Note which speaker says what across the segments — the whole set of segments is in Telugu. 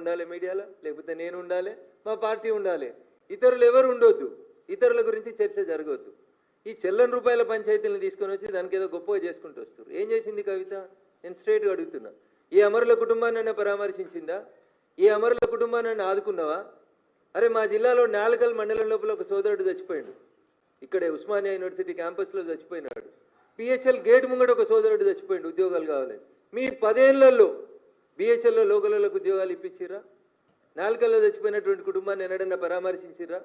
Speaker 1: ఉండాలి మీడియాలో, లేకపోతే నేను ఉండాలి, మా పార్టీ ఉండాలి, ఇతరులు ఎవరు ఉండొద్దు, ఇతరుల గురించి చర్చ జరగవద్దు. ఈ చెల్లని రూపాయల పంచాయతీలను తీసుకొని వచ్చి దానికి ఏదో గొప్పగా చేసుకుంటూ వస్తారు. ఏం చేసింది కవిత? నేను స్ట్రైట్గా అడుగుతున్నా. ఈ అమరుల కుటుంబాన్ని పరామర్శించిందా? ఈ అమరుల కుటుంబాన్ని ఆదుకున్నావా? అరే మా జిల్లాలో నాలుకల్ మండలం లోపల ఒక సోదరుడు చచ్చిపోయాడు, ఇక్కడే ఉస్మానియా యూనివర్సిటీ క్యాంపస్లో చచ్చిపోయినాడు. పిహెచ్ఎల్ గేట్ ముంగట ఒక సోదరుడు చచ్చిపోయాడు, ఉద్యోగాలు కావాలని. మీ 10 ఏళ్లలో బిహెచ్ఎల్లో లోకలకు ఉద్యోగాలు ఇప్పించిరా? నాలుకల్లో చచ్చిపోయినటువంటి కుటుంబాన్ని ఎన్నడన్నా పరామర్శించిరా?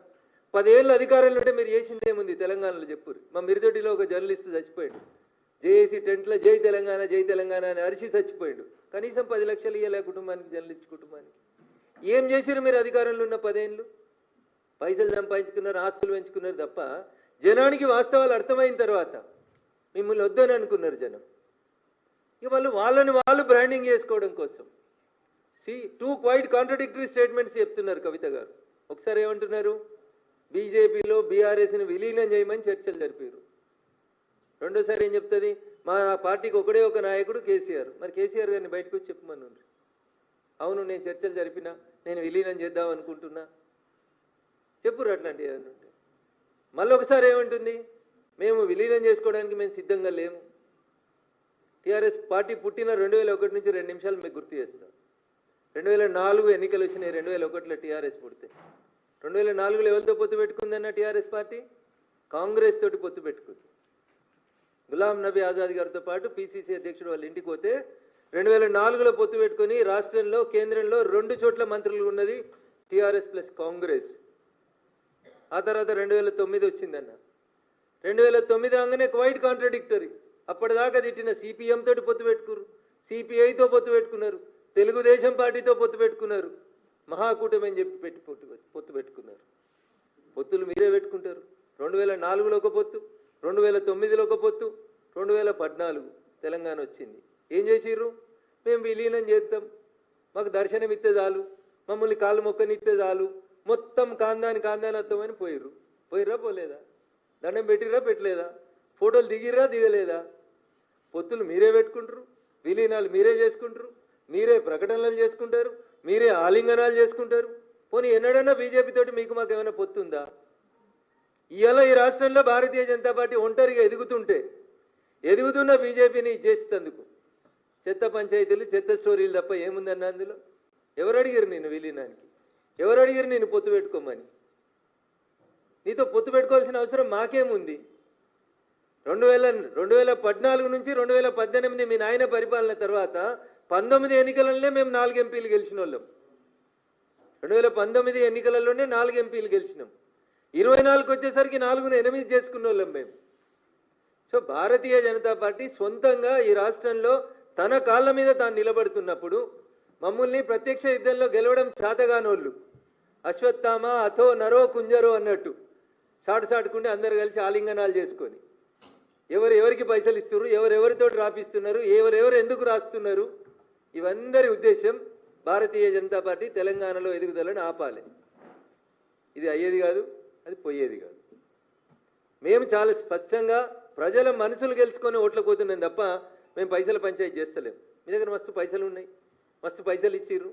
Speaker 1: 10 ఏళ్ళు అధికారంలో ఉంటే మీరు చేసింది ఏముంది తెలంగాణలో చెప్పురు. మా మిరిదొడ్డిలో ఒక జర్నలిస్ట్ చచ్చిపోయాడు, జేఏసీ టెంట్లో జై తెలంగాణ జై తెలంగాణ అని అరిచి చచ్చిపోయాడు. కనీసం 10 లక్షలు ఇవ్వలే కుటుంబానికి, జర్నలిస్ట్ కుటుంబానికి. ఏం చేశారు మీరు అధికారంలో ఉన్న 10 ఏళ్ళు? పైసలు సంపాదించుకున్నారు, ఆస్తులు పెంచుకున్నారు తప్ప జనానికి వాస్తవాలు అర్థమైన తర్వాత మిమ్మల్ని వద్దని అనుకున్నారు జనం. ఇక వాళ్ళని వాళ్ళు బ్రాండింగ్ చేసుకోవడం కోసం టూ క్వైట్ కాంట్రడిక్టరీ స్టేట్మెంట్స్ చెప్తున్నారు కవిత గారు. ఒకసారి ఏమంటున్నారు, బీజేపీలో బీఆర్ఎస్ని విలీనం చేయమని చర్చలు జరిపారు. రెండోసారి ఏం చెప్తుంది, మా పార్టీకి ఒకడే ఒక నాయకుడు కేసీఆర్. మరి కేసీఆర్ గారిని బయటకు వచ్చి చెప్పమని. అవును నేను చర్చలు జరిపినా, నేను విలీనం చేద్దాం అనుకుంటున్నా, చెప్పురు అట్లాంటివి ఏమన్నా ఉంటే. మళ్ళీ ఒకసారి ఏమంటుంది, మేము విలీనం చేసుకోవడానికి మేము సిద్ధంగా లేము. టీఆర్ఎస్ పార్టీ పుట్టిన 2001 నుంచి 2 నిమిషాలు మీకు గుర్తు చేస్తాం. 2004 ఎన్నికలు వచ్చినాయి, 2001లో టీఆర్ఎస్ పుడితే. 2004లో ఎవరితో పొత్తు పెట్టుకుందన్న టీఆర్ఎస్ పార్టీ? కాంగ్రెస్ తోటి పొత్తు పెట్టుకుంది. గులాం నబీ ఆజాద్ గారితో పాటు పిసిసి అధ్యక్షుడు వాళ్ళ ఇంటికి పోతే 2004లో పొత్తు పెట్టుకుని రాష్ట్రంలో కేంద్రంలో 2 చోట్ల మంత్రులు ఉన్నది టీఆర్ఎస్ ప్లస్ కాంగ్రెస్. ఆ తర్వాత 2009 వచ్చిందన్న. 2009 రాగానే క్వైట్ కాంట్రడిక్టరీ. అప్పటిదాకా తిట్టిన సిపిఎం తోటి పొత్తు పెట్టుకున్నారు, సిపిఐతో పొత్తు పెట్టుకున్నారు, తెలుగుదేశం పార్టీతో పొత్తు పెట్టుకున్నారు, మహాకూటమి అని చెప్పి పొత్తు పెట్టుకున్నారు. పొత్తులు మీరే పెట్టుకుంటారు. 2004లో ఒక పొత్తు, 2009లో ఒక పొత్తు, 2014 తెలంగాణ వచ్చింది. ఏం చేసిర్రు? మేము విలీనం చేస్తాం, మాకు దర్శనం ఇస్తే చాలు, మమ్మల్ని కాళ్ళు మొక్కనిస్తే చాలు, మొత్తం కాందాని వస్తామని పోయిర్రా పోలేదా? దండం పెట్టిర్రా పెట్టలేదా? ఫోటోలు దిగిర్రా దిగలేదా? పొత్తులు మీరే పెట్టుకుంటారు, విలీనాలు మీరే చేసుకుంటారు, మీరే ప్రకటనలు చేసుకుంటారు, మీరే ఆలింగనాలు చేసుకుంటారు. పోనీ ఎన్నడన్నా బీజేపీ తోటి మీకు మాకు ఏమైనా పొత్తుందా? ఇవాళ ఈ రాష్ట్రంలో భారతీయ జనతా పార్టీ ఒంటరిగా ఎదుగుతున్న బీజేపీని చేసేందుకు చెత్త పంచాయతీలు, చెత్త స్టోరీలు తప్ప ఏముందన్న అందులో? ఎవరు అడిగారు నిన్ను విలీనానికి? ఎవరు అడిగారు నిన్ను పొత్తు పెట్టుకోమని? నీతో పొత్తు పెట్టుకోవాల్సిన అవసరం మాకేముంది? 2014 నుంచి 2018 మీ నాయన పరిపాలన తర్వాత 19 ఎన్నికలలోనే మేము 4 ఎంపీలు గెలిచిన వాళ్ళం. 2019 ఎన్నికలలోనే 4 ఎంపీలు గెలిచినాం. 24 వచ్చేసరికి 4ను 8 చేసుకున్న వాళ్ళం మేము. సో భారతీయ జనతా పార్టీ సొంతంగా ఈ రాష్ట్రంలో తన కాళ్ళ మీద తాను నిలబడుతున్నప్పుడు మమ్మల్ని ప్రత్యక్ష యుద్ధంలో గెలవడం చేతగానోళ్ళు, అశ్వత్థామ అథో నరో కుంజరో అన్నట్టు సాటుకుంటే అందరు కలిసి ఆలింగనాలు చేసుకొని ఎవరికి పైసలు ఇస్తున్నారు, ఎవరెవరితో రాపిస్తున్నారు, ఎవరెవరు ఎందుకు రాస్తున్నారు, ఇవందరి ఉద్దేశం భారతీయ జనతా పార్టీ తెలంగాణలో ఎదుగుదలని ఆపాలి. ఇది అయ్యేది కాదు, అది పోయేది కాదు. మేము చాలా స్పష్టంగా ప్రజల మనసులు గెలుచుకొని ఓట్లకు పోతున్నాం తప్ప మేము పైసల పంచాయతీ చేస్తలేము. మీ దగ్గర మస్తు పైసలు ఉన్నాయి, మస్తు పైసలు ఇచ్చిర్రు.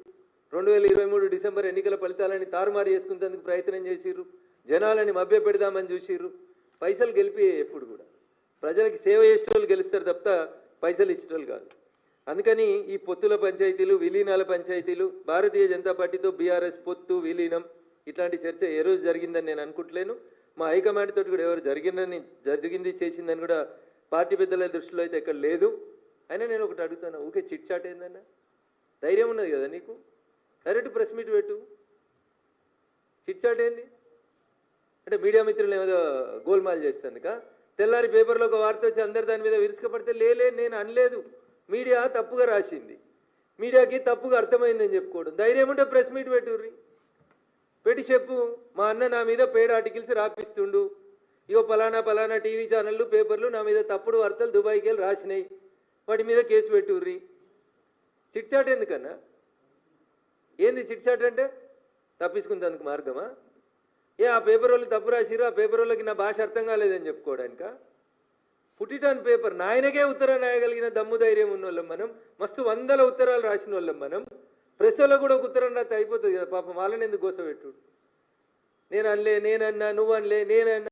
Speaker 1: 2023 డిసెంబర్ ఎన్నికల ఫలితాలని తారుమారు చేసుకునేందుకు ప్రయత్నం చేసిర్రు, జనాలని మభ్య పెడదామని చూసిర్రు. పైసలు గెలిపి ఎప్పుడు కూడా ప్రజలకి సేవ చేసేటోళ్ళు గెలుస్తారు తప్ప పైసలు ఇచ్చేటోళ్ళు కాదు. అందుకని ఈ పొత్తుల పంచాయతీలు, విలీనాల పంచాయతీలు, భారతీయ జనతా పార్టీతో బీఆర్ఎస్ పొత్తు విలీనం ఇట్లాంటి చర్చ ఏ రోజు జరిగిందని నేను అనుకుంటలేను. మా హైకమాండ్ తోటి కూడా ఎవరు జరిగింది చేసిందని కూడా పార్టీ పెద్దల దృష్టిలో అయితే ఎక్కడ లేదు. అయినా నేను ఒకటి అడుగుతాను, ఊకే చిట్ చాట్ ఏందన్నా? ధైర్యం ఉన్నది కదా నీకు, డైరెక్ట్ ప్రెస్ మీట్ పెట్టు. చిట్ చాట్ ఏంది అంటే మీడియా మిత్రులు ఏదో గోల్మాల్ చేస్తుందిక? తెల్లారి పేపర్లో ఒక వార్త వచ్చి అందరు దాని మీద విరుచుకపడితే లేలే నేను అనలేదు, మీడియా తప్పుగా రాసింది, మీడియాకి తప్పుగా అర్థమైందని చెప్పుకోవడం. ధైర్యం ఉంటే ప్రెస్ మీట్ పెట్టి చెప్పు, మా అన్న నా మీద పెయిడ్ ఆర్టికల్స్ రాపిస్తుండు, ఇగో పలానా టీవీ ఛానళ్ళు పేపర్లు నా మీద తప్పుడు వార్తలు దుబాయ్కి వెళ్ళి రాసినాయి, వాటి మీద కేసు పెట్టుర్రి. చిట్చాట్ ఎందుకన్నా? ఏంది చిట్చాట్ అంటే? తప్పించుకుందానికి మార్గమా? ఆ పేపర్ వాళ్ళు తప్పు రాసిరు, ఆ పేపర్ వాళ్ళకి నా భాష అర్థం కాలేదని చెప్పుకోవడానిక? పుట్టిటాన్ పేపర్ నాయనకే ఉత్తరం రాయగలిగిన దమ్ము ధైర్యం ఉన్న వాళ్ళం మనం, మస్తు 100 ఉత్తరాలు రాసిన వాళ్ళం మనం, ప్రెస్ వాళ్ళకు కూడా ఒక ఉత్తరం రాస్తే అయిపోతుంది కదా పాపం, వాళ్ళని ఎందుకు గోసపెట్టుడు? నేను అనలే, నేనన్నా, నువ్వు అనలే, నేనన్నా.